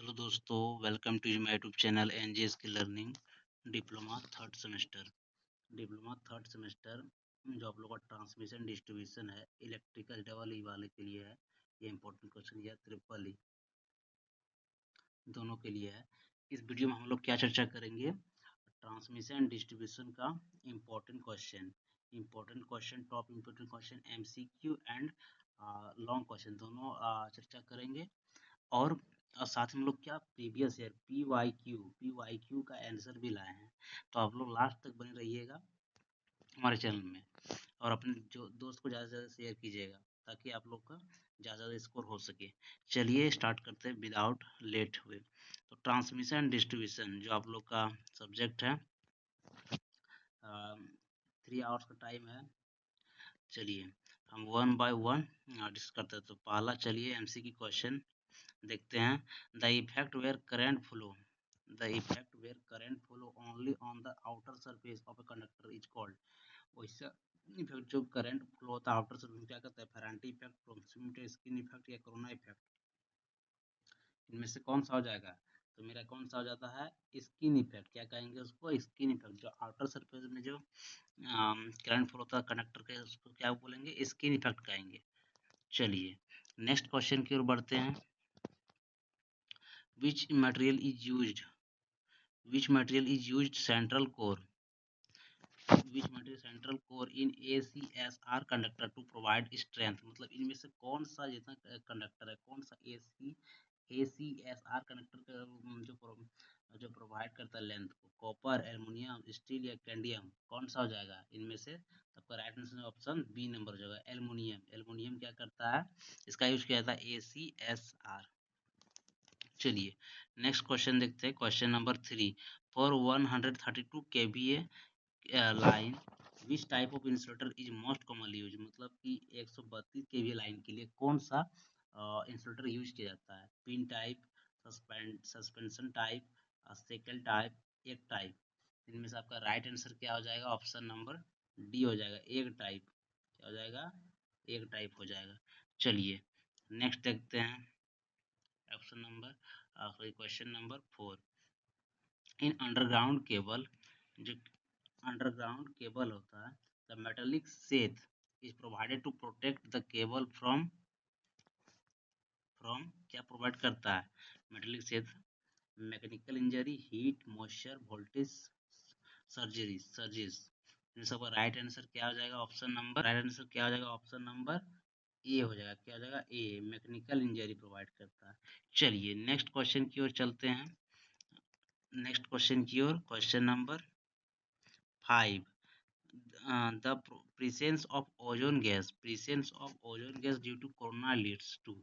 Hello दोस्तों, welcome to my YouTube channel NJ skill learning diploma third semester. Diploma third semester जो आप लोगों का ट्रांसमिशन डिस्ट्रीब्यूशन है, इलेक्ट्रिकल डबल ई वाले के लिए है। ये इंपॉर्टेंट क्वेश्चन या ट्रिपल ई दोनों के लिए है। इस वीडियो में हम लोग क्या चर्चा करेंगे? ट्रांसमिशन डिस्ट्रीब्यूशन का important question, top important question, MCQ and long question दोनों चर्चा करेंगे। और साथ में हम लोग क्या previous year P Y Q का आंसर भी लाए हैं। तो आप लोग लास्ट तक बने रहिएगा हमारे चैनल में, और अपने जो दोस्त को ज़्यादा से ज़्यादा शेयर कीजिएगा ताकि आप लोग का ज़्यादा स्कोर हो सके। चलिए स्टार्ट करते हैं विदाउट लेट हुए। तो ट्रांसमिशन डिस्ट्रीब्यूशन जो आप लोग का सब्जेक्ट है, 3 आवर्स का टाइम है। चलिए हम वन बाय वन डिस्कस करते हैं। तो पहला चलिए एमसीक्यू क्वेश्चन देखते हैं। The effect where current flow only on the outer surface of a conductor is called. वैसा इफेक्ट जो करंट फ्लो होता है आउटर सरफेस में क्या करता है? Ferranti effect, proximity skin effect या कोरोना इफेक्ट। इनमें से कौन सा हो जाएगा? तो मेरा कौन सा हो जाता है? Skin effect. क्या कहेंगे उसको? Skin effect. जो आउटर सरफेस में जो करंट फ्लो होता है कंडक्टर के, उसको क्या बोलेंगे? स्किन इफेक्ट कहेंगे। चलिए नेक्स्ट क्वेश्चन की ओर बढ़ते हैं। which material is used central core in ACSR conductor to provide strength। मतलब इनमें से कौन सा जितना कंडक्टर है, कौन सा ACSR कंडक्टर का जो प्रोवाइड करता है लेंथ को? कॉपर, एल्युमिनियम, स्टील या कैडमियम? कौन सा हो जाएगा इनमें से? आपका right answer option B number हो जाएगा, एल्युमिनियम। एल्युमिनियम क्या करता है? इसका यूज किया जाता है ACSR। चलिए नेक्स्ट क्वेश्चन देखते हैं। Question number 3, for 132 kVA line which type of insulator is most commonly use. मतलब कि 132 kVA लाइन के लिए कौन सा इंसुलेटर यूज किया जाता है? Pin type, suspension type, shekel type, एक टाइप। इनमें से आपका राइट आंसर क्या हो जाएगा? ऑप्शन नंबर डी हो जाएगा, एक टाइप। क्या हो जाएगा? एक टाइप हो जाएगा। चलिए नेक्स्ट देखते हैं। ऑप्शन नंबर आखिरी question number 4, in underground cable, जो अंडरग्राउंड केबल होता है, the metallic sheath is provided to protect the cable from क्या प्रोवाइड करता है? Metallic sheath mechanical injury, heat, moisture, voltage, surges. इन सबका राइट आंसर क्या हो जाएगा? राइट आंसर क्या हो जाएगा? ऑप्शन नंबर ए हो जाएगा। क्या हो जाएगा? ए, मैकेनिकल इंजरी प्रोवाइड करता है। चलिए नेक्स्ट क्वेश्चन की ओर चलते हैं। नेक्स्ट क्वेश्चन की ओर, question number 5, the presence of ozone gas due to corona leads to।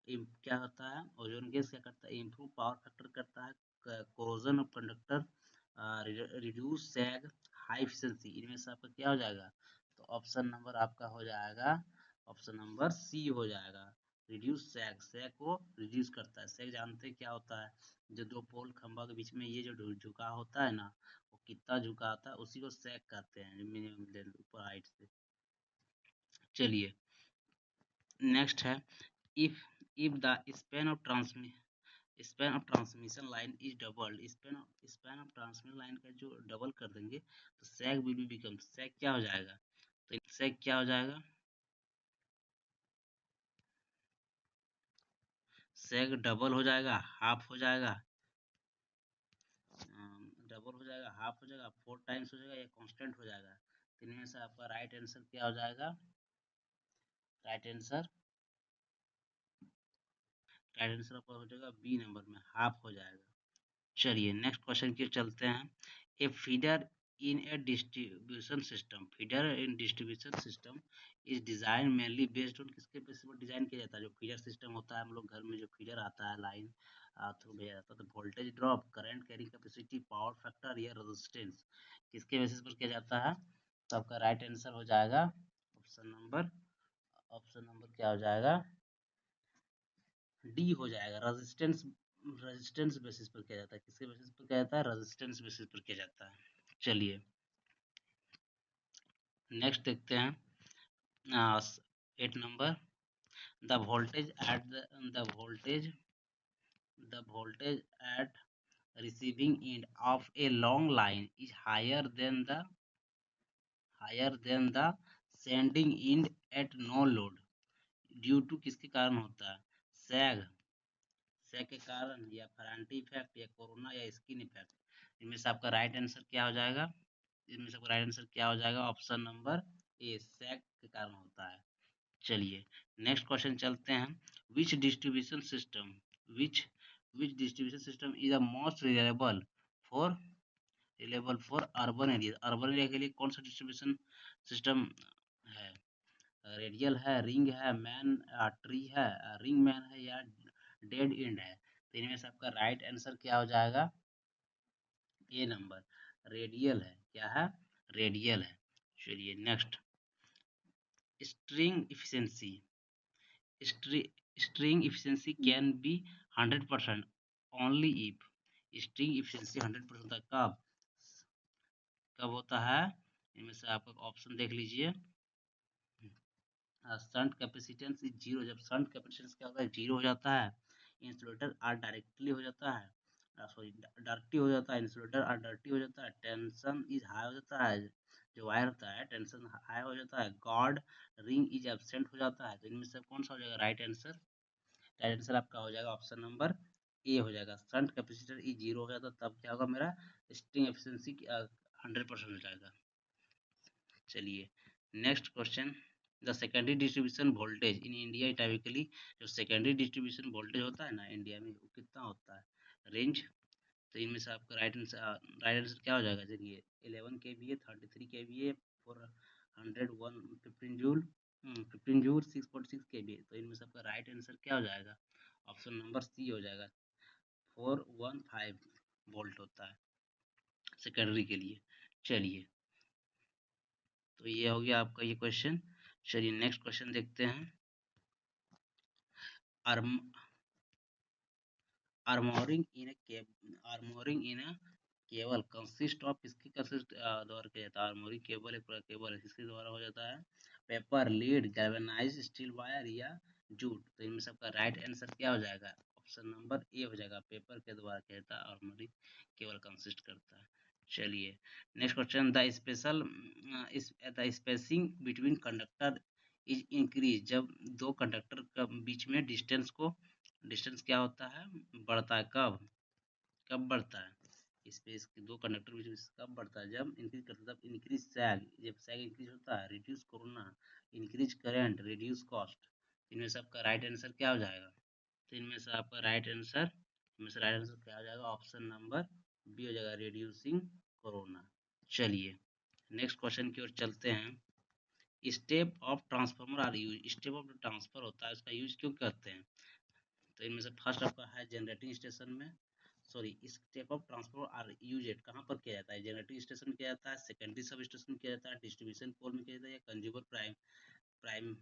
क्या होता है? ओजोन गैस क्या करता है? इम्प्रूव पावर फैक्टर करता है, corrosion of conductor, reduce sag, high efficiency. इनमें से आपका क्या हो जाएगा? तो ऑप्शन नंबर आपका हो जाएगा, ऑप्शन नंबर सी हो जाएगा, रिड्यूस सैग को रिड्यूस करता है। सैग जानते हैं क्या होता है? जो दो पोल खंभा के बीच में ये जो झुका होता है ना, वो कितना झुका होता है, उसी को सैग कहते हैं, मिनिमम लेंथ ऊपर हाइट से। चलिए नेक्स्ट है, if the span of transmission line is doubled. Span of transmission line का जो डबल कर देंगे तो सैग विल बी बिकम, सैग क्या हो जाएगा? तो सैग क्या हो जाएगा? सैग डबल हो जाएगा, हाफ हो जाएगा, डबल हो जाएगा, हाफ हो जाएगा, 4 टाइम्स हो जाएगा, या कांस्टेंट हो जाएगा। तो इनमें से आपका राइट आंसर क्या हो जाएगा? राइट आंसर आपका हो जाएगा बी नंबर में, हाफ हो जाएगा। चलिए नेक्स्ट क्वेश्चन की चलते हैं। A feeder in distribution system is design mainly based on, किसके बेसिस पर डिजाइन किया जाता है? जो फीडर सिस्टम होता है हम लोग घर में जो फीडर आता है लाइन थ्रू भेजा जाता है, तो voltage drop, current carrying capacity, power factor या रेजिस्टेंस, किसके बेसिस पर किया जाता है? तो आपका राइट आंसर हो जाएगा ऑप्शन नंबर क्या हो जाएगा? डी हो जाएगा, रेजिस्टेंस बेसिस पर किया जाता है। किसके बेसिस पर किया जाता है? रेजिस्टेंस बेसिस पर किया जाता है। चलिए नेक्स्ट देखते हैं। 8 number, the voltage the voltage at receiving end of a long line is higher than the sending end at no load due to किसके कारण होता है? सैग सैग के कारण, या फरांटी इफेक्ट, या कोरोना, या स्किन इफेक्ट। इनमें से आपका राइट आंसर क्या हो जाएगा? इनमें से राइट आंसर क्या हो जाएगा? ऑप्शन नंबर ए, सैग के कारण होता है। चलिए नेक्स्ट क्वेश्चन चलते हैं। Which distribution system which which distribution system is the most reliable for urban area? Urban area के लिए कौन सा डिस्ट्रीब्यूशन सिस्टम है? रेडियल है, रिंग है, मैन ट्री है, रिंग मैन है, या डेड एंड है? तो इनमें से आपका राइट आंसर क्या हो जाएगा? ए नंबर रेडियल है। क्या है? रेडियल है। चलिए next, string efficiency string efficiency can be 100% only if string efficiency 100% होता है। कब होता है? इनमें से आप ऑप्शन देख लीजिए। शंट कैपेसिटेंस इज जीरो, जब शंट कैपेसिटेंस क्या होता है? जीरो हो जाता है। इंसुलेटर आर डायरेक्टली हो जाता है, सॉरी डर्टी हो जाता है। इंसुलेटर आर डर्टी हो जाता है। टेंशन इज हाई हो जाता है, जो वायर होता है टेंशन हाई हो जाता है। गॉड रिंग इज एब्सेंट हो जाता है। तो इनमें से कौन सा हो जाएगा राइट आंसर? राइट आंसर आपका हो जाएगा ऑप्शन नंबर ए हो जाएगा। शंट कैपेसिटर ई जीरो हो जाता तब क्या होगा? मेरा स्ट्रिंग एफिशिएंसी 100% हो जाएगा। चलिए next question, the secondary distribution voltage in India typically, जो सेकेंडरी डिस्ट्रीब्यूशन वोल्टेज होता है ना इंडिया में, वो कितना होता है? रेंज। तो इनमें से आपका राइट आंसर क्या हो जाएगा? चलिए 11 kVA, 33 kVA, 401 15 joule, 15 joule, 6.6 kVA। तो इनमें से आपका राइट आंसर क्या हो जाएगा? ऑप्शन नंबर सी हो जाएगा, 415 वोल्ट होता है सेकेंडरी के लिए। चलिए तो ये हो गया आपका ये क्वेश्चन। चलिए नेक्स्ट क्वेश्चन देखते हैं। Arm armouring in cable consist of, किसकी कंसिस्ट द्वारा किया जाता है? आर्मोरिंग केबल एक केबल है, किसके द्वारा हो जाता है? Paper, lead, galvanised steel wire, या जूट? तो इनमें सबका राइट आंसर क्या हो जाएगा? ऑप्शन नंबर ए हो जाएगा, पेपर के द्वारा किया जाता है आर्मोरिंग केबल कंसिस्ट करता है। चलिए next question, the spacing between conductor is increase, जब दो कंडक्टर का बीच में डिस्टेंस क्या होता है? बढ़ता है। कब बढ़ता है? स्पेस के दो कंडक्टर बीच में कब बढ़ता है? जब इंक्रीज करता है, तब इंक्रीज सैग, जब सैग इंक्रीज होता है। Reduce corona, increase current, reduce cost. इनमें से आपका राइट आंसर क्या हो जाएगा? तो इनमें से आपका राइट आंसर क्या हो जाएगा? ऑप्शन नंबर बी हो जाएगा, रिड्यूसिंग कोरोना। चलिए नेक्स्ट क्वेश्चन की ओर चलते हैं। Step of transformer are use, step of transfer होता है, उसका यूज क्यों करते हैं? तो इनमें से फर्स्ट आपका है जनरेटिंग स्टेशन में, sorry step of transfer R UZ कहाँ पर किया जाता है? जनरेटिंग स्टेशन में किया जाता है, सेकेंडरी सब स्टेशन में किया जाता है, डिस्ट्रीब्यूशन पोल में किया जाता है, या कंज्यूमर प्राइम प्राइम में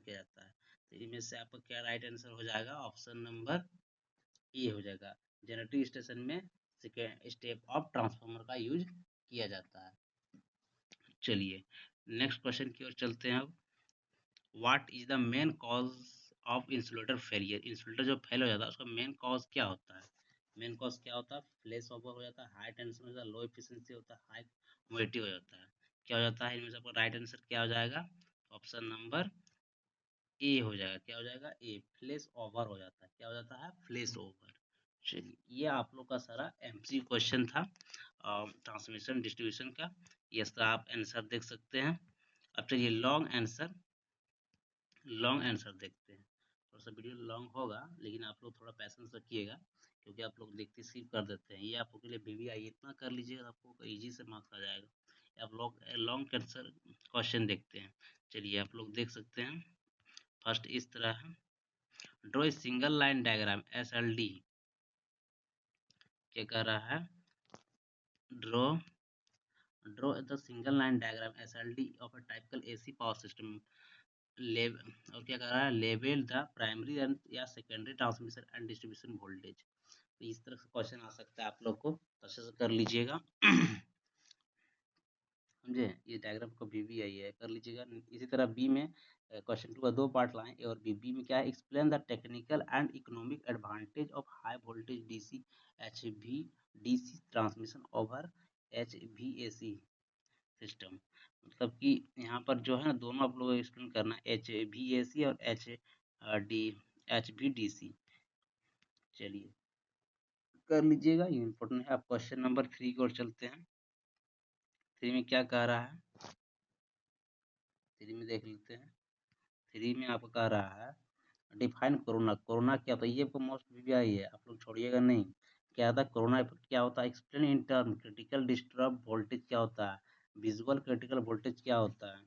किया जाता है? तो इनमें से आपका क्या राइट आंसर हो जाएगा? ऑप्शन नंबर ए हो जाएगा, जनरेटिंग स्टेशन में स्टेप ऑफ ट्रांसफार्मर का यूज किया जाता है। चलिए नेक्स्ट क्वेश्चन की ओर चलते हैं अब। What is the main cause of insulator failure? Insulator जो फेल हो जाता है उसका मेन कॉज क्या होता है? मेन कॉज क्या होता है? फ्लैश ओवर हो जाता है, हाई टेंशन हो जाता है, लो एफिशिएंसी होता है, हाई ह्यूमिडिटी हो जाता है। क्या हो जाता है? इनमें से आपका राइट आंसर क्या हो जाएगा? ऑप्शन नंबर ए हो जाएगा। क्या हो जाएगा? ए, फ्लैश ओवर हो जाता है। क्या हो जाता है? Flash over. चलिए ये आप लोग का सारा एमसी क्वेश्चन था ट्रांसमिशन डिस्ट्रीब्यूशन का। ये इसका आप आंसर देख सकते हैं। अब चलिए लॉन्ग आंसर देखते हैं। थोड़ा सा वीडियो लॉन्ग होगा, लेकिन आप लोग थोड़ा पैसेंस रखिएगा, क्योंकि आप लोग देखते स्किप कर देते हैं। ये आप लोग के लिए वीवीआई इतना कर लीजिएगा, आपको इजी से मार्क्स आ जाएगा। आप लोग लॉन्ग आंसर क्वेश्चन देखते हैं। चलिए आप लोग देख सकते हैं। फर्स्ट इस तरह है, draw single line diagram SLD। क्या कर रहा है? Draw draw the single line diagram SLD of a typical AC power system. और क्या कर रहा है? लेवल द प्राइमरी एंड या secondary transmission and distribution voltage. तो इस तरह से क्वेश्चन आ सकता है, आप लोग को अच्छे से कर लीजिएगा। समझे। ये डायग्राम का बी आई है, कर लीजिएगा। इसी तरह बी में क्वेश्चन 2 का 2 पार्ट लाएँ, ए और बी। बी में क्या है, explain the technical and economic advantage of high voltage DC HVDC transmission over HVAC system. मतलब कि यहाँ पर जो है ना, दोनों आप लोगों को एक्सप्लेन करना है, एचवीएसी और डी एचवीडीसी। चलिए कर लीजिएगा, ये इम्पोर्टेंट है। अब क्वेश्चन नंबर 3 की ओर चलते हैं। 3 में क्या कह रहा है, 3 में देख लेते हैं। 3 में आपको कह रहा है डिफाइन कोरोना। कोरोना क्या होता है, ये आपको मोस्ट वीवीआई है, आप लोग छोड़िएगा नहीं। क्या होता है कोरोना इफेक्ट, क्या होता है, explain in term critical disturb voltage क्या होता है, विजुअल क्रिटिकल वोल्टेज क्या होता है।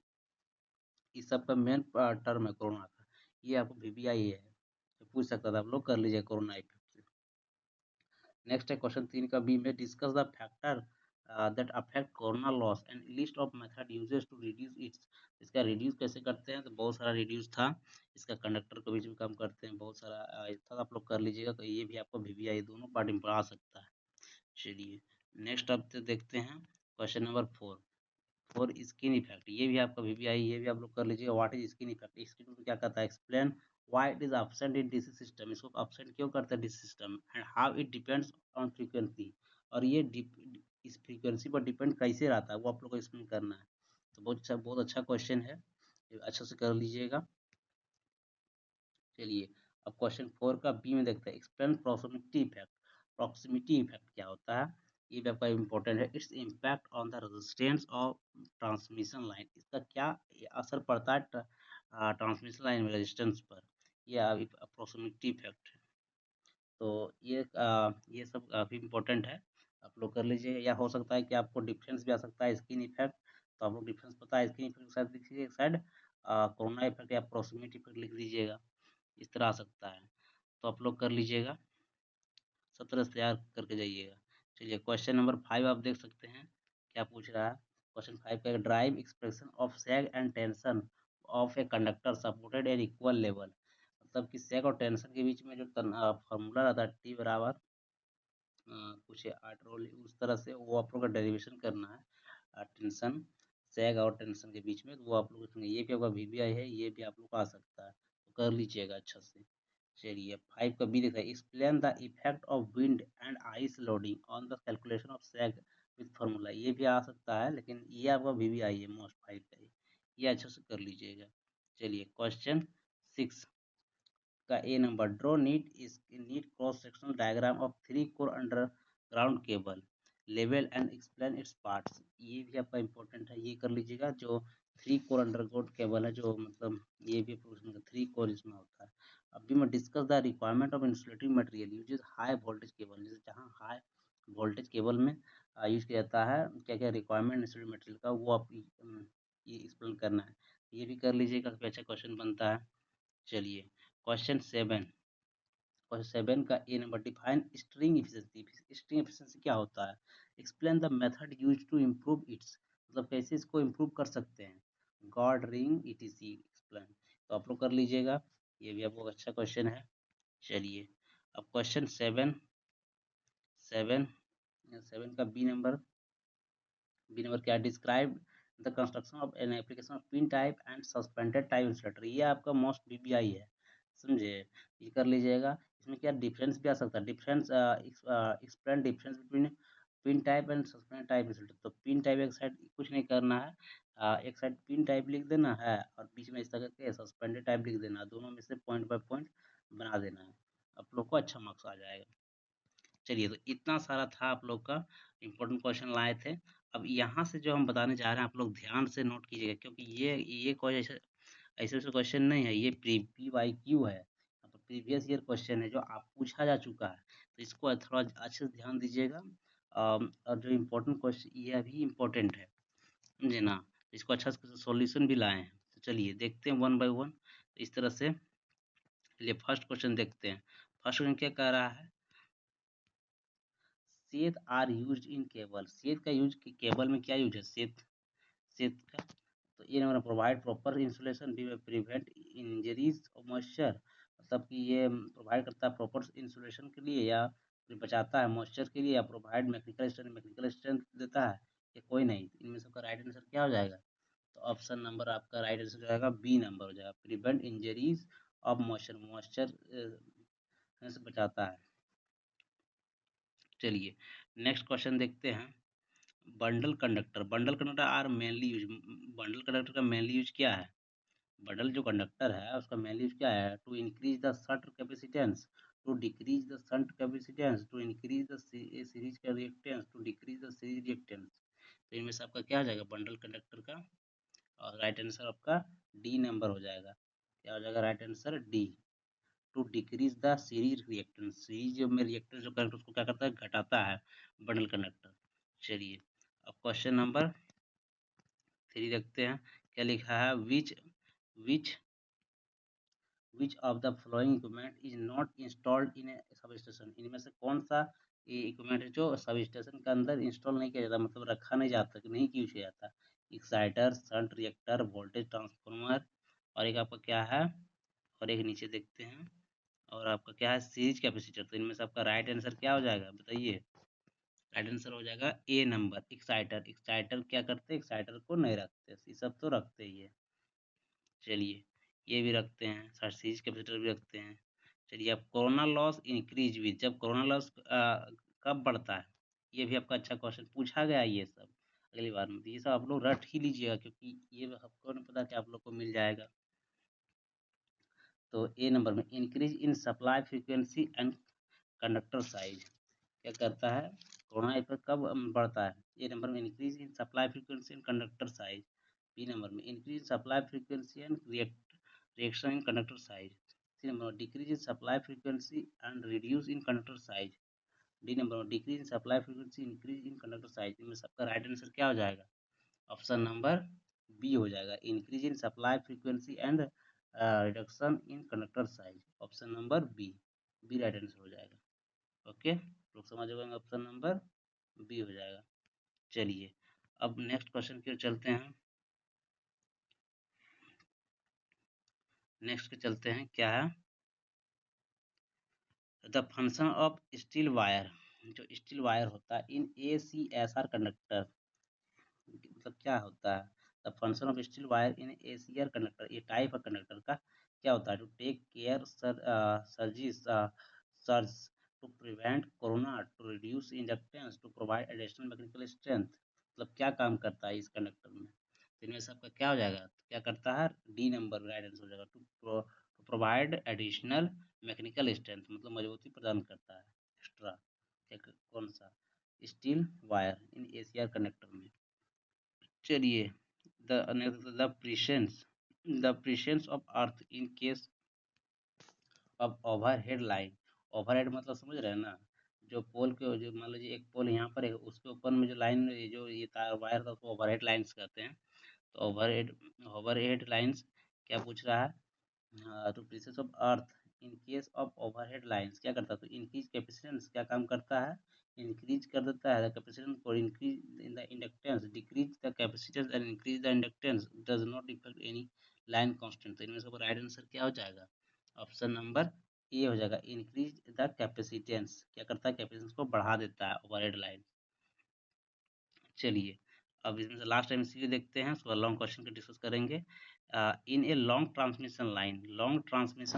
इस सब का मेन टर्म है कोरोना का। ये आपको वीवीआई है, तो पूछ सकता था, आप लोग कर लीजिए कोरोना इफेक्ट से। नेक्स्ट है क्वेश्चन 3 का बी में, discuss the factor that affect corona loss and list of method uses to reduce its. इसका रिड्यूस कैसे करते हैं, तो बहुत सारा रिड्यूस था इसका, कंडक्टर के बीच में कम करते हैं, बहुत सारा था, आप लोग कर लीजिएगा। तो ये भी आपको वीवीआई दोनों पार्ट में आ सकता है। चलिए नेक्स्ट अब तो देखते हैं question number 4। For skin effect, ये भी आपका वीवीआई, ये भी आप लोग कर लीजिएगा। What is skin effect, skin में क्या कहता है, explain why it is absent in DC system, इसको एब्सेंट क्यों करता है DC system, and how it depends on frequency, और ये इस फ्रीक्वेंसी पर डिपेंड कैसे रहता है, वो आप लोग को एक्सप्लेन करना है। तो बहुत अच्छा क्वेश्चन है, अच्छे से कर लीजिएगा। चलिए अब क्वेश्चन 4 का बी में देखते हैं, explain proximity effect. Proximity effect क्या होता है, ये भी आपका इम्पोर्टेंट है। Its impact on the resistance of transmission line, इसका क्या असर पड़ता है ट्रांसमिशन लाइन में रेजिस्टेंस पर, ये प्रॉक्सिमिटी इफेक्ट है। तो ये सब काफ़ी इम्पोर्टेंट है, आप लोग कर लीजिए। या हो सकता है कि आपको डिफरेंस भी आ सकता है, स्किन इफेक्ट, तो आप लोग डिफरेंस पता है, स्किन इफेक्ट शायद लिखिए एक साइड, कोरोना इफेक्ट या प्रॉक्सिमिटी इफेक्ट लिख दीजिएगा, इस तरह आ सकता है। तो आप लोग कर लीजिएगा, सब तरह से तैयार करके जाइएगा। चलिए क्वेश्चन नंबर 5 आप देख सकते हैं क्या पूछ रहा है। क्वेश्चन 5 का, drive expression of sag and tension of a conductor supported eight equal level. मतलब कि सैग और टेंशन के बीच में जो फॉर्मूला रहता है, टी बराबर कुछ 8 रोल, उस तरह से वो आप लोग का डेरिवेशन करना है। टेंशन, सैग और टेंशन के बीच में, तो वो आप लोग, ये भी आपका वीवीआई है, ये भी आप लोग को आ सकता है, तो कर लीजिएगा अच्छा से। चलिए 5 का बी देखा है, explain the effect of wind and ice loading on the calculation of sag with formula, ये भी आ सकता है, लेकिन ये आपका वीवीआई है मोस्ट 5 का, ये अच्छे से कर लीजिएगा। चलिए क्वेश्चन 6 का A number, draw neat cross sectional diagram of 3 core underground cable लेवल एंड एक्सप्लेन इट्स पार्ट्स, ये भी आपका इंपॉर्टेंट है, ये कर लीजिएगा। जो 3 कोर अंडरग्राउंड केबल है, जो मतलब ये भी 3 कोर इसमें होता है। अभी मैं discuss the requirement of insulating material use high voltage cable, जैसे जहाँ हाई वोल्टेज केबल में यूज किया जाता है, क्या क्या रिक्वायरमेंट इंसुलेटिंग मटेरियल का, वो आप ये एक्सप्लेन करना है, ये भी कर लीजिएगा, काफी अच्छा क्वेश्चन बनता है। चलिए क्वेश्चन 7, और 7 का A number, define string efficiency. String efficiency क्या होता है, explain the method used to improve its, मतलब कैसे इसको इम्प्रूव कर सकते हैं, गॉड रिंग ईटीसी एक्सप्लेन, तो आप लोग कर लीजिएगा, ये भी आपको अच्छा क्वेश्चन है। चलिए अब क्वेश्चन 7, 7 7 का बी नंबर क्या, describe the construction of an application of pin type and suspended type insulator, ये आपका मोस्ट बीबीआई है, समझे, ये कर लीजिएगा। इसमें क्या डिफरेंस भी आ सकता है, difference explain difference between pin type and suspended type insulator. तो पिन टाइप एक साइड कुछ नहीं करना है, एक साइड पिन टाइप लिख देना है, और बीच में इस तरह के सस्पेंडेड टाइप लिख देना है, दोनों में से पॉइंट बाय पॉइंट बना देना है, आप लोग को अच्छा मार्क्स आ जाएगा। चलिए तो इतना सारा था आप लोग का, इम्पोर्टेंट क्वेश्चन लाए थे। अब यहाँ से जो हम बताने जा रहे हैं, आप लोग ध्यान से नोट कीजिएगा, क्योंकि ये कोई ऐसे ऐसे ऐसे क्वेश्चन नहीं है, ये PYQ है, मतलब प्रीवियस ईयर क्वेश्चन है, जो आप पूछा जा चुका है, तो इसको थोड़ा अच्छे से ध्यान दीजिएगा। और जो इम्पोर्टेंट क्वेश्चन, ये भी इम्पोर्टेंट है, समझे ना, इसको अच्छा से सॉल्यूशन भी लाए हैं। तो चलिए देखते हैं वन बाय वन, इस तरह से। चलिए फर्स्ट क्वेश्चन देखते हैं। फर्स्ट क्वेश्चन क्या कह रहा है, sheath are use in cable, sheath का यूज केबल में क्या यूज है, सेथ का, तो ये number provide proper insulation, prevent injuries और मॉइस्चर, मतलब कि ये प्रोवाइड करता है प्रॉपर इंसुलेशन के लिए, या फिर बचाता है मॉइस्चर के लिए, या प्रोवाइड मैकेनिकल स्ट्रेंथ देता है, या कोई नहीं? तो इनमें सबका राइट आंसर क्या हो जाएगा? तो ऑप्शन नंबर आपका राइट आंसर हो जाएगा बी नंबर हो जाएगा, प्रिवेंट इंजरीज ऑफ मॉइस्चर से बचाता है। चलिए नेक्स्ट क्वेश्चन देखते हैं। Bundle conductor are mainly use, bundle conductor का मेनली यूज क्या है? बंडल जो कंडक्टर है उसका मेनली यूज क्या है? To increase the shunt capacitance, to decrease the shunt capacitance, to increase the series का reactance, to decrease the series reactance. तो इनमें से आपका क्या हो जाएगा बंडल कंडक्टर का? और राइट आंसर आपका डी नंबर हो जाएगा। क्या हो जाएगा right answer? D, to decrease the series reactance. Series में रिएक्टेंस जो करंट उसको क्या करता है? घटाता है बंडल कंडक्टर। चलिए अब क्वेश्चन नंबर 3 देखते हैं। क्या लिखा है? Which which of the following equipment is not installed in a substation. इनमें से कौन सा इक्विपमेंट है जो सब स्टेशन के अंदर इंस्टॉल नहीं किया जाता, मतलब रखा नहीं जाता, नहीं यूज किया जाता? Exciter, shunt reactor, voltage transformer, और एक आपका क्या है, और एक नीचे देखते हैं, और आपका क्या है? Series capacitor. तो इनमें से आपका राइट आंसर क्या हो जाएगा बताइए? राइट आंसर हो जाएगा ए नंबर, एक्साइटर। एक्साइटर क्या करते हैं? एक्साइटर को नहीं रखते, ये सब तो रखते ही है। चलिए ये भी रखते हैं, सीरीज कैपेसिटर भी रखते हैं। चलिए अब कोरोना लॉस इंक्रीज विद, जब कोरोना लॉस कब बढ़ता है? ये भी आपका अच्छा क्वेश्चन पूछा गया है ये सब अगली बार में, तो ये सब आप लोग रट ही लीजिएगा क्योंकि ये आपको नहीं पता कि आप लोग को मिल जाएगा। तो ए नंबर में increase in supply frequency and conductor size क्या करता है? कोरोना इफेक्ट कब बढ़ता है? ए नंबर में increase in supply frequency and conductor size. B number में increase supply frequency and reaction in conductor size. C number में decrease in supply frequency and reduce in conductor size. D number में decrease in supply frequency increase in conductor size. इनमें सबका right answer क्या हो जाएगा? Option number B हो जाएगा, increase in supply frequency and reduction in conductor size. Option number B, B right answer हो जाएगा। ओके लोग समझ गए, ऑप्शन नंबर बी हो जाएगा। चलिए अब नेक्स्ट क्वेश्चन की ओर चलते हैं। नेक्स्ट के चलते हैं, क्या है? The function of steel wire, जो स्टील वायर होता है इन ACSR कंडक्टर, मतलब क्या होता है? The function of steel wire in ACR conductor, ये टाइप ऑफ कंडक्टर का क्या होता है? To take care surges surge, to prevent corona, to reduce inductance, to provide additional mechanical strength. मतलब क्या काम करता है इस कंडक्टर में? तो इनमें से आपका क्या हो जाएगा? क्या करता है? डी नंबर राइट आंसर हो जाएगा, to provide additional mechanical strength, मतलब मजबूती प्रदान करता है एक्स्ट्रा। कौन सा? Steel wire in ACR conductor में। चलिए the presence of earth in case of overhead line. Overhead मतलब समझ रहे हैं ना? जो पोल के, जो मान लीजिए एक पोल यहाँ पर है, उसके ऊपर में जो लाइन, जो ये तार वायर था उसको ओवरहेड लाइन्स कहते हैं। तो ओवरहेड लाइन्स क्या पूछ रहा है? तो presence of earth in case of overhead lines क्या करता है? तो इंक्रीज कैपेसिटेंस क्या काम करता है? इंक्रीज कर देता है कैपेसिटेंस, और increase in the inductance, decrease the capacitance and increase the inductance, does not effect any line constant. तो इनमें से राइट आंसर क्या हो जाएगा? ऑप्शन नंबर ए हो जाएगा, इंक्रीज द कैपेसिटेंस। क्या करता है? कैपेसिटेंस को बढ़ा देता है ओवरहेड लाइन। चलिए अब इसमें से लास्ट MCQ देखते हैं, उसके बाद लॉन्ग क्वेश्चन को डिस्कस करेंगे। In a long transmission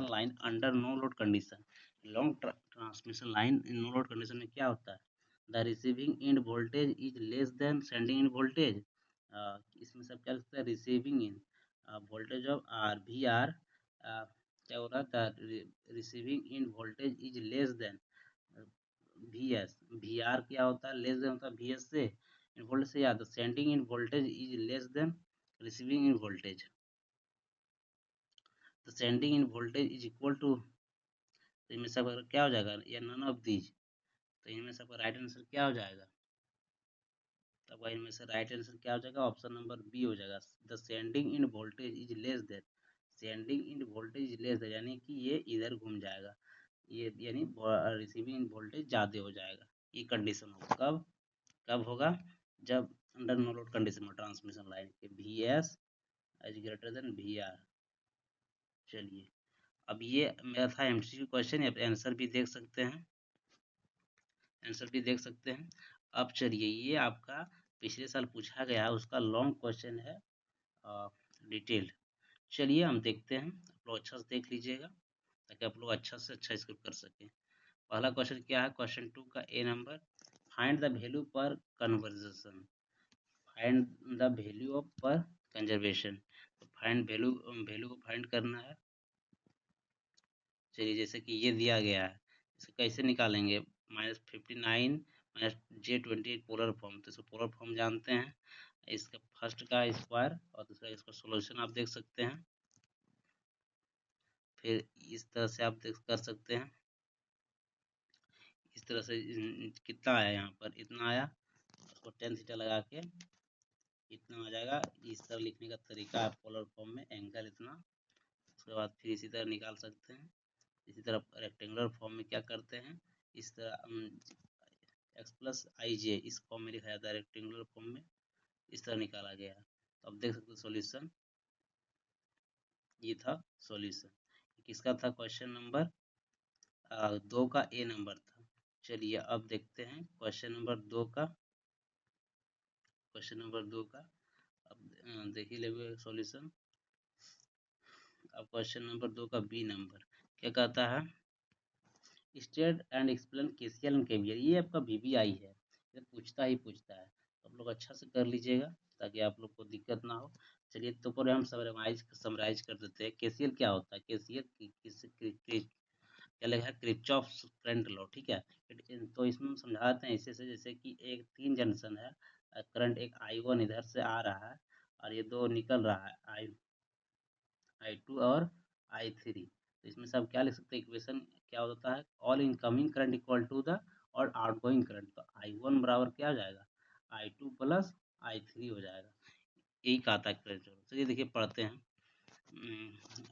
line under no load condition, long transmission line in no load condition में क्या होता है? The receiving end voltage is less than sending end voltage. इसमें सब क्या लिखता है? Receiving in voltage of R V R, क्या हो रहा था? Receiving in voltage is less than VS। VR क्या होता है? लेस देन होता है VS से, इन वोल्टेज से याद, sending end voltage is less than receiving in voltage. तो sending end voltage is equal to, तो इनमें से आपका क्या हो जाएगा? या नन ऑफ दीज। तो इनमें से आपका राइट आंसर क्या हो जाएगा? तो आपका इनमें से राइट आंसर क्या हो जाएगा? ऑप्शन नंबर बी हो जाएगा, the sending end voltage is less than. Sending end voltage is less then यानी कि ये इधर घूम जाएगा, ये यानी रिसीविंग इन वोल्टेज ज़्यादा हो जाएगा। ये कंडीशन होगा कब? कब होगा? जब अंडर नो लोड कंडीशन में ट्रांसमिशन लाइन के VS is greater than VR। चलिए अब ये मेरा था MCQ क्वेश्चन, आप आंसर भी देख सकते हैं, आंसर भी देख सकते हैं। अब चलिए ये आपका पिछले साल पूछा गया है, उसका लॉन्ग क्वेश्चन है, डिटेल्ड। चलिए हम देखते हैं, आप लोग अच्छा से देख लीजिएगा ताकि आप लोग अच्छा से अच्छा इसको कर सकें। पहला क्वेश्चन क्या है, क्वेश्चन 2 का A number, find the value पर conversation, find the value of पर कंजर्वेशन। तो फाइंड वैल्यू, वैल्यू को फाइंड करना है। चलिए जैसे कि ये दिया गया है, इसे कैसे निकालेंगे, -59 -J28 पोलर फॉर्म, तो इसको पोलर फॉर्म जानते हैं। इसका फर्स्ट का स्क्वायर और दूसरा इसका सोल्यूशन आप देख सकते हैं। फिर इस तरह से आप देख कर सकते हैं, इस तरह से कितना आया, यहाँ पर इतना आया, उसको tan थीटा लगा के इतना आ जाएगा। इस तरह लिखने का तरीका है पोलर फॉर्म में, एंगल इतना। उसके बाद फिर इसी तरह निकाल सकते हैं। इसी तरह रेक्टेंगुलर फॉर्म में क्या करते हैं, इस तरह x प्लस आई जे इस फॉर्म में लिखा जाता है, रेक्टेंगुलर फॉर्म में इस तरह निकाला गया है। तो अब देख सकते हो सॉल्यूशन, ये था सॉल्यूशन। किसका था, क्वेश्चन नंबर 2 का ए नंबर था। चलिए अब देखते हैं क्वेश्चन नंबर 2 का, क्वेश्चन नंबर 2 का अब देख ही लेंगे सॉल्यूशन। अब क्वेश्चन नंबर 2 का बी नंबर क्या कहता है, state and explain KCL and KVL, ये आपका वीवीआई है, ये पूछता ही पूछता है, तो आप लोग अच्छा से कर लीजिएगा ताकि आप लोग को दिक्कत ना हो। चलिए तो पर हम समराइज कर देते हैं, केसीएल क्या होता है, केसीएल क्या लिखा है, क्रिचॉफ्स करंट लॉ, ठीक है। तो इसमें हम समझाते हैं इसे से, जैसे कि एक 3 जंक्शन है, करंट एक I1 इधर से आ रहा है और ये 2 निकल रहा है, I2 और I3। तो इसमें से आप क्या लिख सकते हैं, इक्वेशन क्या होता है, all incoming current equal to the और आउटगोइंग करंट, तो I1 बराबर क्या हो जाएगा, I2 प्लस I3 हो जाएगा। यही कहा था करंट। चलिए देखिए पढ़ते हैं।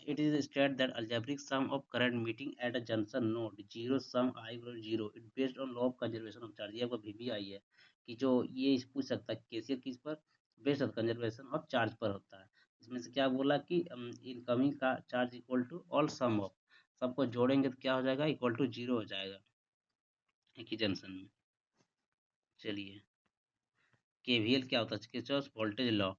It is stated that algebraic sum of current meeting at a junction node zero sum I equal 0 it based on law of conservation of charge। ये आपका VBI है कि जो ये पूछ सकता है केसीएल किस पर, based on conservation of charge पर होता है। इसमें से क्या बोला कि इनकमिंग का charge equal to all sum of, सबको जोड़ेंगे तो क्या हो जाएगा, इक्वल टू 0 हो जाएगा एक ही जंक्शन में। चलिए केवीएल क्या होता है, Kirchhoff voltage law,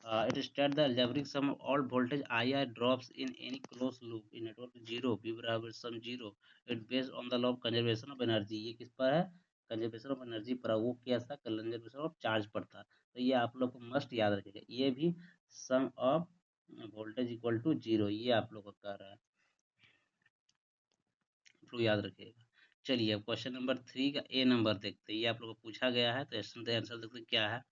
it states the algebraic sum of all voltage IR drops in any closed loop in network 0 V बराबर sum 0 it based on the law of conservation of energy। ये किस पर है, conservation of energy पर, वो क्या था, conservation of charge पर था। तो ये आप लोग को मस्ट याद रखेगा, ये भी सम ऑफ वोल्टेज इक्वल टू 0, ये आप लोग को कह रहा है, आप लोग याद रखिएगा। चलिए अब क्वेश्चन नंबर 3 का ए नंबर देखते हैं, ये आप लोग को पूछा गया है, तो आंसर देखते हैं क्या है,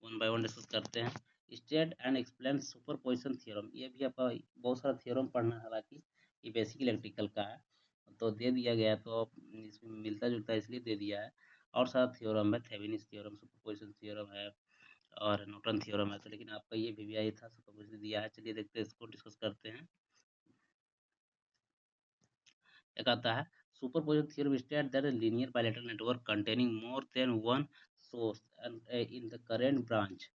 वन बाय वन डिस्कस करते हैं। State and explain superposition theorem, ये भी आपका बहुत सारा थ्योरम पढ़ना है, हालांकि ये बेसिक इलेक्ट्रिकल का है, तो दे दिया गया, तो इसमें मिलता जुलता है इसलिए दे दिया है। और सारा थ्योरम है, थेवेनिस थ्योरम, सुपरपोजिशन थ्योरम है और नॉर्टन थ्योरम है, तो लेकिन आपका ये वीवीआई था, सुपरपोजिशन दिया है। चलिए देखते हैं, इसको डिस्कस करते हैं। क्या कहता है, superposition theorem state that a linear bilateral network containing more than one source and in the current branch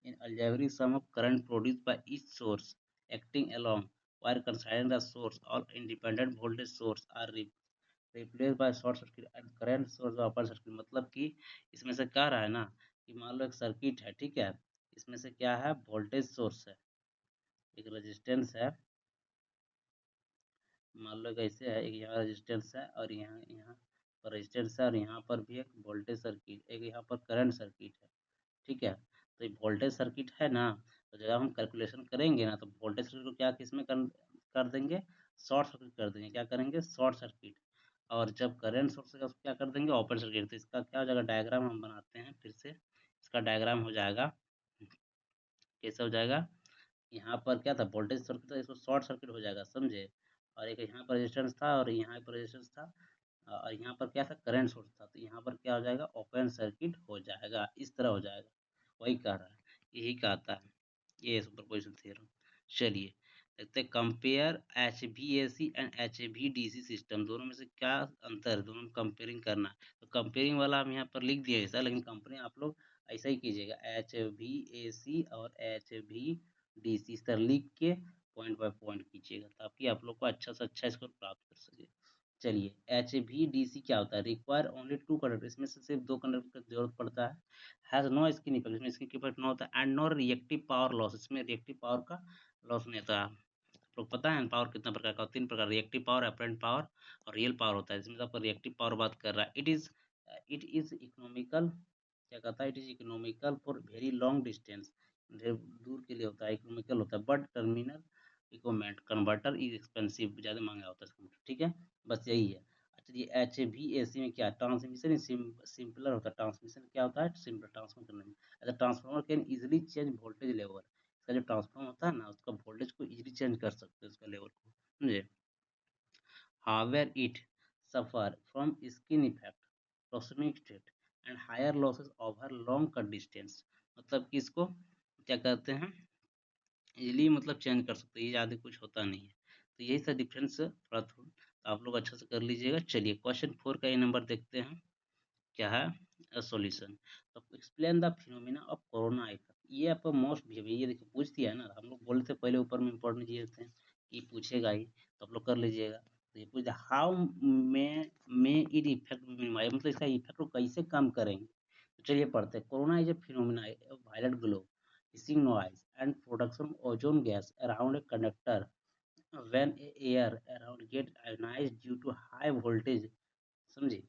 in algebraic sum of current produced by each source acting along while considering the source all independent voltage source are replaced by short circuit and current source open circuit। मतलब कि इसमें से कह रहा है ना कि मान लो एक सर्किट है, ठीक है, इसमें से क्या है, वोल्टेज सोर्स है, एक रेजिस्टेंस है, मान लो कैसे है, एक यहाँ रेजिस्टेंस है और यहाँ यहाँ पर रेजिस्टेंस है और यहाँ पर भी एक वोल्टेज सर्किट, एक यहाँ पर करंट सर्किट है, ठीक है। तो ये वोल्टेज सर्किट है ना, तो जब हम कैलकुलेशन करेंगे ना, तो वोल्टेज सर्किट को क्या किस में कर देंगे, शॉर्ट सर्किट कर देंगे, क्या करेंगे, शॉर्ट सर्किट। और जब करंट सोर्स का क्या कर देंगे, ओपन सर्किट। तो इसका क्या हो जाएगा, डायग्राम हम बनाते हैं फिर से, इसका डायग्राम हो जाएगा, कैसे हो जाएगा, यहाँ पर क्या था, वोल्टेज सर्किट था, इसको शॉर्ट सर्किट हो जाएगा, समझे। और एक यहाँ पर रेजिस्टेंस था और यहाँ पर रेजिस्टेंस था और यहाँ पर क्या था, करंट सोर्स था, तो यहाँ पर क्या हो जाएगा, ओपन सर्किट हो जाएगा, इस तरह हो जाएगा। वही कह रहा है, यही कहता है, ये सुपरपोजिशन थ्योरम। चलिए देखते हैं, compare HVAC and HVDC system, दोनों में से क्या अंतर है, दोनों में कंपेयरिंग करना है। तो कंपेयरिंग वाला हम यहाँ पर लिख दिया ऐसा, लेकिन कंपेयरिंग आप लोग ऐसा ही कीजिएगा, HVAC और HVDC इस तरह लिख के पॉइंट बाय पॉइंट कीजिएगा, ताकि आप लोग को अच्छा से अच्छा स्कोर प्राप्त कर सके। चलिए HVDC क्या होता है, रिक्वायर ओनली टू कंडक्टर, इसमें से सिर्फ दो कंडक्टर की जरूरत पड़ता है। हैज नो स्किन इफेक्ट, इसमें स्किन इफेक्ट ना होता है, and no reactive power loss, इसमें रिएक्टिव पावर का लॉस नहीं होता। तो पता है पावर कितना प्रकार का, तीन प्रकार, रिएक्टिव पावर, अपरेंट पावर और रियल पावर होता है। इसमें आपको रिएक्टिव पावर बात कर रहा है। इट इज इकोनॉमिकल, क्या कहता है, it is economical for very long distance, दूर के लिए होता है, इकोनॉमिकल होता है, but terminal equipment converter is expensive, ज़्यादा महंगा होता है इसका, ठीक है, बस यही है। अच्छा ये HVAC में क्या, ट्रांसमिशन सिंपलर होता है, ट्रांसमिशन क्या होता है, सिंपल ट्रांसफर करने में। अच्छा transformer can easily change voltage level, इसका जो ट्रांसफार्मर होता है ना, उसका वोल्टेज को इजिली चेंज कर सकते हैं, उसका लेवल को, समझे। However, it suffer from skin effect, proxemic state and higher losses over long cut distance, मतलब कि इसको क्या कहते हैं, इजीली मतलब चेंज कर सकते हैं, ये ज़्यादा कुछ होता नहीं है। तो यही सा डिफरेंस थोड़ा थोड़ा तो आप लोग अच्छा से कर लीजिएगा। चलिए क्वेश्चन 4 का ये नंबर देखते हैं, क्या है सॉल्यूशन। तो explain the phenomena of corona effect, ये आपका मोस्ट भी, ये देखिए पूछ दिया है ना, हम लोग बोले थे पहले ऊपर में इंपॉर्टेंट चीज़ थे कि पूछेगा ही, तो आप लोग कर लीजिएगा। तो ये पूछ दिया how may it effect minimise, मतलब इसका इफेक्ट को कैसे कम करेंगे। तो चलिए पढ़ते हैं। Corona is a phenomena violet glow hissing noise and production of ozone gas around a conductor when air around get ionized due to high voltage, समझे।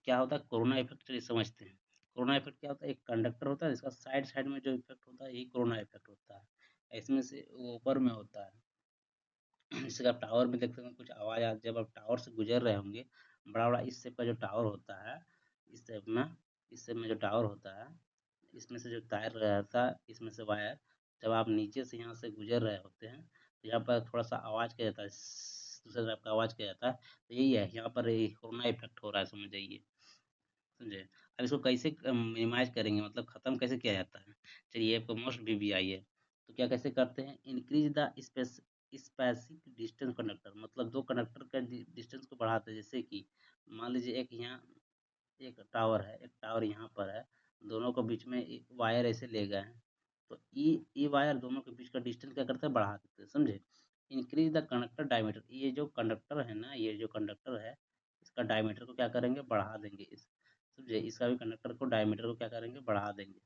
क्या होता है कोरोना इफेक्ट, चलिए समझते हैं। कोरोना इफेक्ट क्या होता है, एक कंडक्टर होता है, इसका साइड साइड में जो इफेक्ट होता है, यही कोरोना इफेक्ट होता है। इसमें से वो ऊपर में होता है, जैसे आप टावर में देखते हैं कुछ आवाज़ आती, जब आप टावर से गुजर रहे होंगे, बड़ा बड़ा इस शेप का जो टावर होता है, इस शेप में, इस शेप में जो टावर होता है, इसमें से जो तार रहता है, इसमें से वायर, जब आप नीचे से यहाँ से गुजर रहे होते हैं, तो यहाँ पर थोड़ा सा आवाज़ किया जाता है, दूसरे टाइप का आवाज़ किया जाता है, तो यही है, यहाँ पर ये कोरोना इफेक्ट हो रहा है, समझ जाइए, समझे। अब इसको कैसे मिनिमाइज करेंगे, मतलब खत्म कैसे किया जाता है। चलिए आपको मोस्ट VVI है, तो क्या कैसे करते हैं, increase the specific distance conductor, मतलब दो कंडक्टर का डिस्टेंस को बढ़ाते हैं। जैसे कि मान लीजिए एक यहाँ एक टावर है, एक टावर यहाँ पर है, दोनों के बीच में वायर ऐसे ले गए हैं, तो ई वायर दोनों के बीच का डिस्टेंस क्या करते हैं, बढ़ा देते हैं, समझे। इंक्रीज द कंडक्टर डायमीटर, ये जो कंडक्टर है ना, ये जो कंडक्टर है, इसका डायमीटर को क्या करेंगे, बढ़ा देंगे, इस समझे, इसका भी कंडक्टर को डायमीटर को क्या करेंगे, बढ़ा देंगे।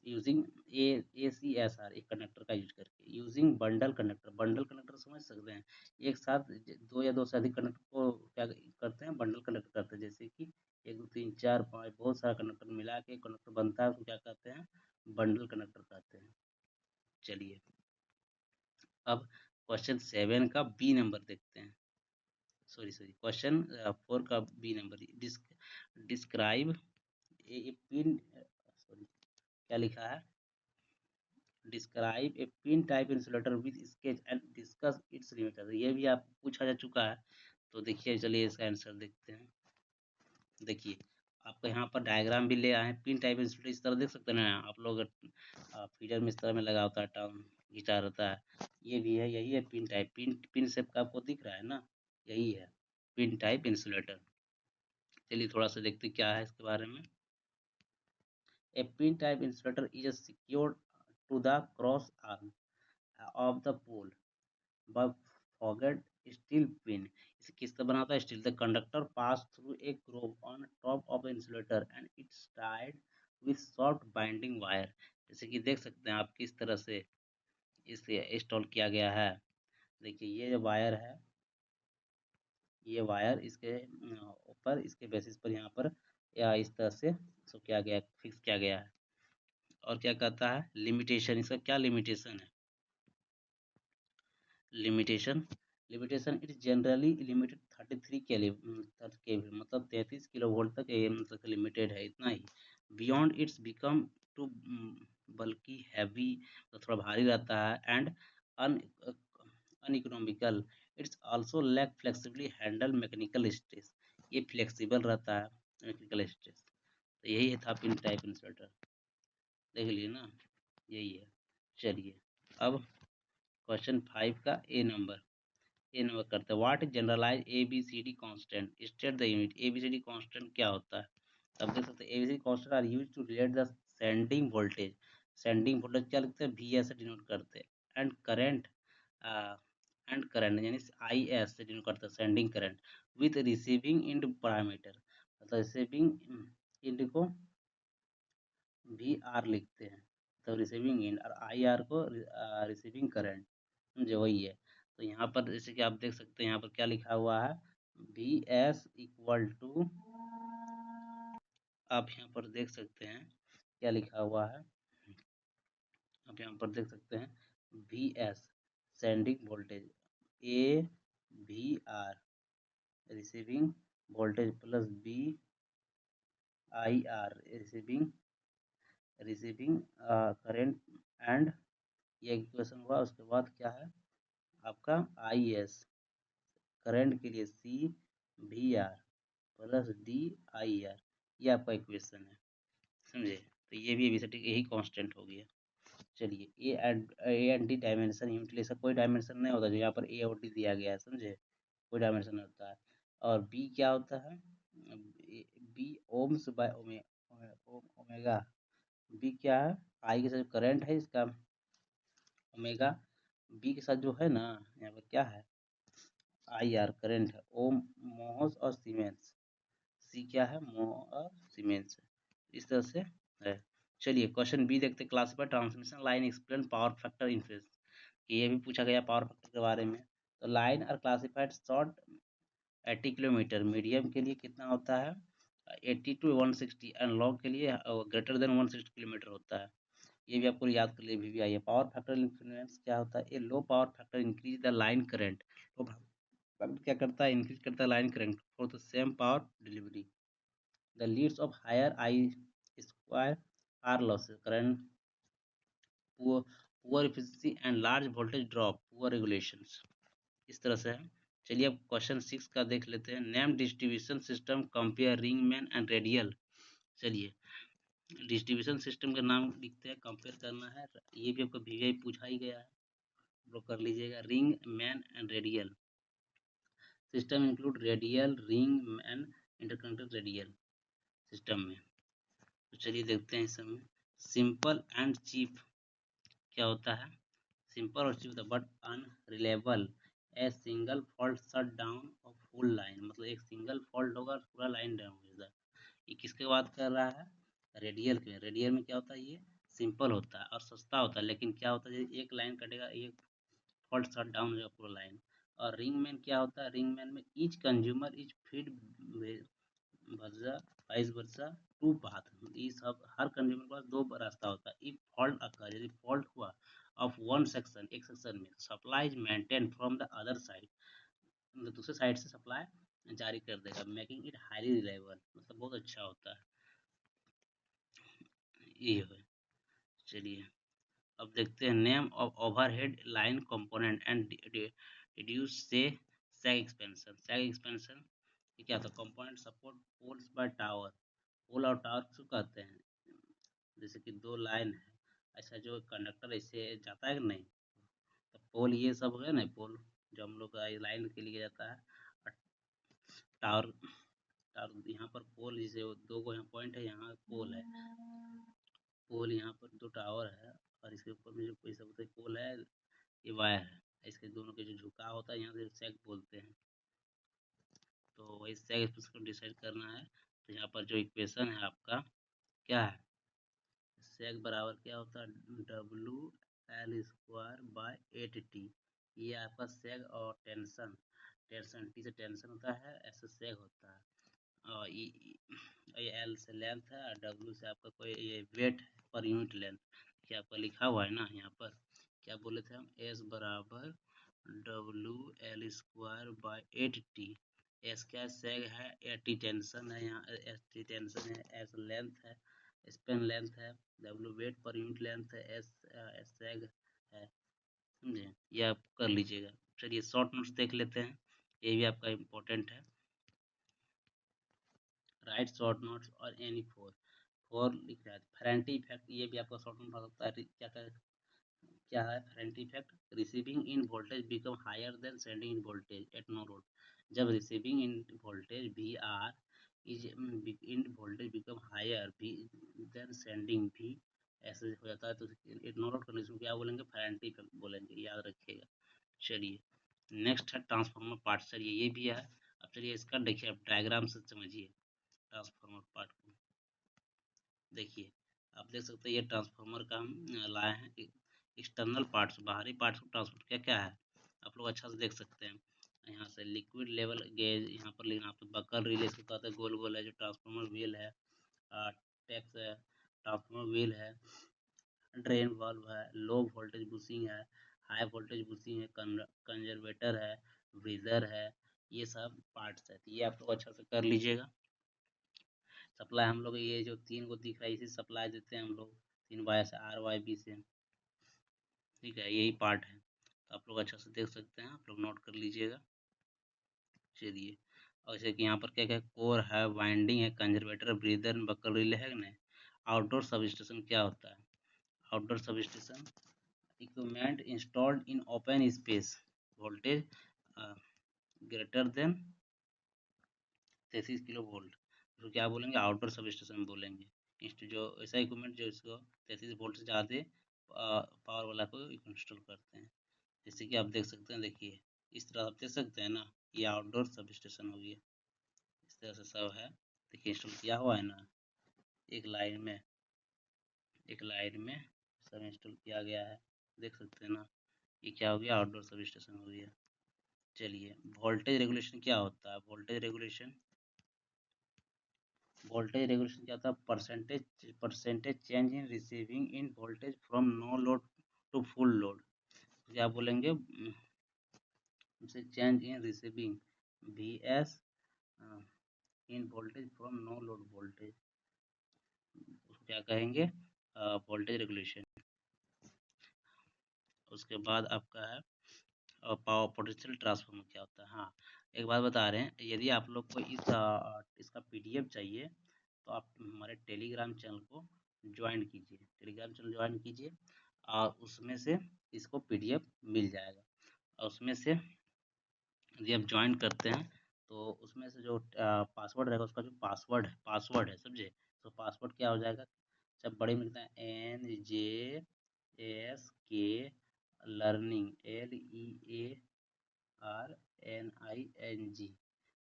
यूजिंग ACSR, एक कंडक्टर का यूज करके, using bundle conductor, bundle conductor समझ सकते हैं, एक साथ दो या दो से अधिक कंडक्टर को क्या करते हैं, बंडल कंडक्टर करते हैं। जैसे कि एक दो तीन चार पाँच बहुत सारा कंडक्टर मिला के कंडक्टर बनता है, उसको क्या कहते हैं, बंडल कंडक्टर कहते हैं। चलिए अब क्वेश्चन 7 का बी नंबर देखते हैं, सॉरी सॉरी क्वेश्चन 4 का B number, describe a pin, sorry क्या लिखा है, describe a pin type insulator with sketch and discuss its limited, ये भी आप पूछा जा चुका है। तो देखिए चलिए इसका आंसर देखते हैं। देखिए आपको यहाँ पर डायग्राम भी ले आए हैं, पिन टाइप इंसुलेटर इस तरह देख सकते हैं ना आप लोग, फीडर में इस तरह में लगा होता है, टर्म घिंचा रहता है, ये भी है, यही है pin type, pin pin shape का आपको दिख रहा है ना, यही है पिन टाइप इंसुलेटर। चलिए थोड़ा सा देखते क्या है इसके बारे में। A pin type insulator is secured to the cross arm of the pole by forged steel pin. इसे किसका बनाता है, steel. The conductor pass through a groove on top of insulator and it's tied with soft binding wire. जैसे कि देख सकते हैं आप किस तरह से इसे इंस्टॉल किया गया है। देखिए ये जो वायर है, ये वायर इसके ऊपर, इसके बेसिस पर यहाँ पर या इस तरह से इसको किया गया, फिक्स किया गया है। और क्या कहता है, लिमिटेशन, इसका क्या लिमिटेशन है, limitation, limitation it generally limited 33 केवी, मतलब 33 किलो वोल्ट तक ये मतलब लिमिटेड है, इतना ही। Beyond it's become too bulky heavy, तो थोड़ा भारी रहता है, and un uneconomical, it's also lack flexibly handle mechanical stress, ये फ्लेक्सिबल रहता है मैकेनिकल स्ट्रेस। तो यही था पिन टाइप इंसुलेटर, देख लिए ना, यही है। चलिए अब क्वेश्चन 5 का ए नंबर करते हैं। What is generalise ABCD constant, state the unit. ABCD constant क्या होता है, तब देख सकते हैं ABCD constant are used to relate the sending voltage, sending voltage क्या लिखते हैं, VS से डिनोट करते हैं, एंड करंट यानी IS से डिनोट करते हैं, sending current, with receiving end parameter, मतलब रिसीविंग इंड को भी आर लिखते हैं, तो रिसीविंग इंड और आई आर को रिसीविंग करंट, समझे, वही है। तो यहाँ पर जैसे कि आप देख सकते हैं यहाँ पर क्या लिखा हुआ है, वी एस इक्वल टू, आप यहाँ पर देख सकते हैं क्या लिखा हुआ है, आप यहाँ पर देख सकते हैं V S sending voltage, A V R receiving voltage plus B I R receiving current, and ये इक्वेशन हुआ। उसके बाद क्या है आपका आई एस करंट के लिए C V R plus D I R, ये आपका इक्वेशन है, समझे। तो ये भी अभी से ठीक यही कांस्टेंट हो गया। चलिए ए एंड डी डायमेंशन यूनिटली, ऐसा कोई डायमेंशन नहीं होता जो यहाँ पर ए और डी दिया गया है, समझे, कोई डायमेंशन नहीं होता है। और बी क्या होता है, B ohms by omega, B क्या है, आई के साथ करंट है इसका, ओमेगा बी के साथ जो है ना यहाँ पर क्या है, आई आर करंट है, ओम मोहस और सीमेंस, सी क्या है, मोह और सीमेंस, इस तरह से है। चलिए क्वेश्चन बी देखते, classify transmission line explain power factor in phase, ये भी पूछा गया पावर फैक्टर के बारे में। तो line are classified short 80 kilometre, medium के लिए कितना होता है 80 to 160, एंड लॉन्ग के लिए ग्रेटर देन 160 किलोमीटर होता है। ये भी आपको याद कर लिए भी आइए। पावर फैक्टर इन्फ्लुएंस क्या होता है, ये low power factor increase the line current, low factor क्या करता है, इंक्रीज करता है line current for the same power delivery. The leads of higher I square R losses, current poor efficiency and large voltage drop, poor regulations, इस तरह से है। चलिए अब क्वेश्चन 6 का देख लेते हैं, name distribution system compare ring main and radial. चलिए डिस्ट्रीब्यूशन सिस्टम का नाम लिखते हैं, कंपेयर करना है, ये भी आपको वीवीआई पूछा ही गया है, वो कर लीजिएगा। Ring man and radial system include radial ring man interconnected radial system में। तो चलिए देखते हैं इस समय, सिंपल एंड चीप क्या होता है, सिंपल और cheap but unreliable, a single fault shut down of full line, मतलब एक सिंगल फॉल्ट होगा पूरा लाइन डाउन हो जाएगा। ये किसके बात कर रहा है, रेडियल के। रेडियल में क्या होता है, ये सिंपल होता है और सस्ता होता है, लेकिन क्या होता है एक लाइन कटेगा, एक फॉल्ट शट डाउन हो जाएगा पूरा लाइन। और रिंग मैन क्या होता है, रिंग मैन में ईच कंज्यूमर इज फीड वर्जा वाइस वर्सा टू पाथ, ये सब हर कंज्यूमर के पास दो रास्ता होता है। इफ फॉल्ट अकर, यदि फॉल्ट हुआ ऑफ वन सेक्शन, एक सेक्शन में, supply is maintain from the other side, मतलब दूसरे साइड से सप्लाई जारी कर देगा, मेकिंग इट हाईली रिलायबल, मतलब बहुत अच्छा होता है ये है। चलिए अब देखते हैं, name of overhead line component and reduce से सैग एक्सपेंशन। सैग एक्सपेंशन ये क्या होता है, component support poles by tower, pole और टावर किसको कहते हैं, जैसे कि दो लाइन है, ऐसा जो कंडक्टर ऐसे जाता है कि नहीं, तो पोल ये सब है ना, पोल जो हम लोग का लाइन के लिए जाता है, और टावर, टावर यहाँ पर पोल, जैसे दो को यहाँ पॉइंट है, यहाँ पोल है, पोल यहाँ पर दो टावर है, और इसके ऊपर में जो कोई सब पोल है, ये वायर है, इसके दोनों के जो झुकाव होता है यहाँ से सेक बोलते हैं। तो वही सेक इसको डिसाइड करना है। तो यहाँ पर जो इक्वेशन है आपका क्या है, सेक बराबर क्या होता है, W L square by 8t, ये आपका सेक और टेंशन, टेंशन टी से टेंशन होता है, ऐसे सेक होता है, और ये एल से लेंथ है, और डब्लू से आपका कोई ये वेट पर यूनिट लेंथ, क्या आपका लिखा हुआ है ना यहाँ पर, क्या बोले थे हम, एस बराबर W L square by 8t, S क्या सेग है, टी टेंशन है, यहाँ एस टी टेंशन है, एस लेंथ है, स्पेन लेंथ है, W weight per unit length है, एस सेग है, समझे, ये आप कर लीजिएगा। चलिए शॉर्ट नोट्स देख लेते हैं, ये भी आपका इम्पोर्टेंट है। राइट शॉर्ट नोट्स और एनी फोर लिख रहा है, फेरेंटी इफेक्ट, ये भी आपका शॉर्ट नोट हो सकता है, क्या है Ferranti effect, receiving in voltage become higher than sending end voltage at no load, जब receiving in voltage V R is end voltage become higher भी देन सेंडिंग भी, ऐसे हो जाता है, तो एट नो लोड कंडीशन क्या बोलेंगे, फेरेंटी इफेक्ट बोलेंगे, याद रखिएगा। चलिए नेक्स्ट है ट्रांसफार्मर पार्ट, चलिए ये भी है, अब चलिए इसका देखिए, आप डायग्राम से समझिए ट्रांसफार्मर पार्ट को। देखिए, आप देख सकते हैं ये ट्रांसफार्मर का हम लाए हैं। एक्सटर्नल पार्ट्स, बाहरी पार्ट्स को ट्रांसफर क्या क्या है, आप लोग अच्छा से देख सकते हैं। यहाँ से लिक्विड लेवल गेज, यहाँ पर लेकिन आप बकल रिले इसको कहते हैं, गोल गोल है जो ट्रांसफार्मर व्हील है, टैक्स है, ट्रांसफार्मर व्हील है, ड्रेन वाल्व है, लो वोल्टेज बुशिंग है, हाई वोल्टेज बुशिंग है, कंजर्वेटर है, ब्रीजर है, ये सब पार्ट्स है। तो ये आप लोग अच्छा से कर लीजिएगा। सप्लाई हम लोग ये जो 3 को दिख रहा है, इसी सप्लाई देते हैं हम लोग 3 वाई से, आर वाई बी से, ठीक है, यही पार्ट है। तो आप लोग अच्छा से देख सकते हैं, आप लोग नोट कर लीजिएगा। चलिए, और जैसे कि यहाँ पर क्या क्या कोर है, वाइंडिंग है, कंजर्वेटर, ब्रीदर, बकल रिले है ना। आउटडोर सब स्टेशन क्या होता है, outdoor sub station equipment installed in open space, voltage greater than 33 kilo volt, तो क्या बोलेंगे, आउटडोर सब स्टेशन बोलेंगे। जो ऐसा इक्विपमेंट जो इसको 33 वोल्ट से ज़्यादा पावर वाला को इंस्टॉल करते हैं। जैसे कि आप देख सकते हैं, देखिए इस तरह आप देख सकते हैं ना, ये आउटडोर सब स्टेशन हो गया। इस तरह से सब है, देखिए इंस्टॉल किया हुआ है ना, एक लाइन में, एक लाइन में सब इंस्टॉल किया गया है, देख सकते हैं ना। ये क्या हो गया, आउटडोर सब स्टेशन हो गया। चलिए, वोल्टेज रेगुलेशन क्या होता है, वोल्टेज रेगुलेशन क्या होता है, percentage change in receiving in voltage from no load to full load. क्या बोलेंगे, change in receiving V S in voltage from no load voltage, उसको क्या कहेंगे, वोल्टेज रेगुलेशन। उसके बाद आपका है पावर पोटेंशियल ट्रांसफार्मर क्या होता है। हाँ, एक बात बता रहे हैं, यदि आप लोग को इसका पीडीएफ चाहिए तो आप हमारे टेलीग्राम चैनल को ज्वाइन कीजिए, टेलीग्राम चैनल ज्वाइन कीजिए, और उसमें से इसको पीडीएफ मिल जाएगा। और उसमें से यदि आप ज्वाइन करते हैं तो उसमें से जो पासवर्ड रहेगा, उसका जो पासवर्ड है समझे, तो पासवर्ड क्या हो जाएगा, सब बड़े मिलते हैं, NJSK लर्निंग, LEARNING,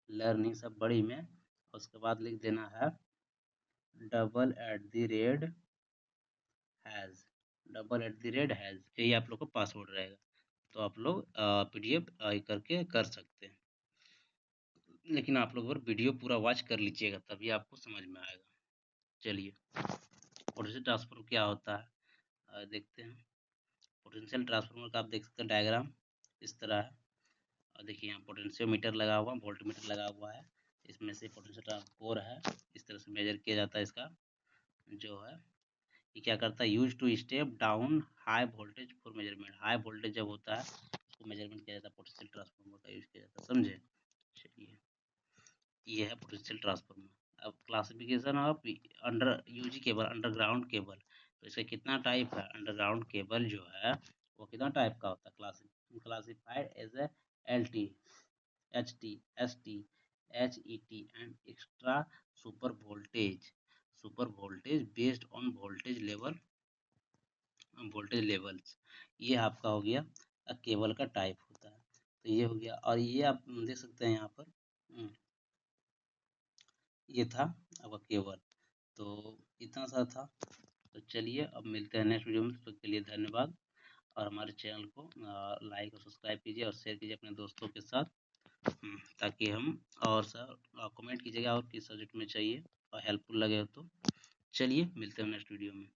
लर्निंग सब बड़ी में। उसके बाद लिख देना है @_ हैज़, @_ हैज़, यही आप लोग का पासवर्ड रहेगा। तो आप लोग पीडीएफ करके कर सकते हैं, लेकिन आप लोग वीडियो पूरा वॉच कर लीजिएगा, तभी आपको समझ में आएगा। चलिए, पोटेंशियल ट्रांसफार्मर क्या होता है, देखते हैं। पोटेंशियल ट्रांसफार्मर का आप देख सकते हैं डायग्राम इस तरह है, और देखिए यहाँ पोटेंशियोमीटर लगा हुआ, वोल्टमीटर लगा हुआ है, इसमें से पोटेंशियल कोर है, इस तरह से मेजर किया जाता है। इसका जो है ये क्या करता है, use to step down high voltage for measurement, high voltage जब होता है उसको मेजरमेंट किया जाता है, पोटेंशियल ट्रांसफार्मर का यूज किया जाता है, समझे। चलिए, ये है पोटेंशियल ट्रांसफार्मर। अब classification of under UG cable, underground cable, तो इसका कितना टाइप है, अंडरग्राउंड केबल जो है वो कितना टाइप का होता है, classified as a LT, HT, ST, HET and extra super voltage based on voltage levels. ये आपका हो गया केबल का टाइप होता है। तो ये हो गया, और ये आप देख सकते हैं यहाँ पर, ये था आपका केबल। तो इतना सा था। तो चलिए, अब मिलते हैं नेक्स्ट वीडियो में, तब तक के लिए धन्यवाद। और हमारे चैनल को लाइक और सब्सक्राइब कीजिए और शेयर कीजिए अपने दोस्तों के साथ, ताकि हम, और सर कमेंट कीजिएगा और किस सब्जेक्ट में चाहिए और हेल्पफुल लगे हो तो। चलिए, मिलते हैं नेक्स्ट वीडियो में।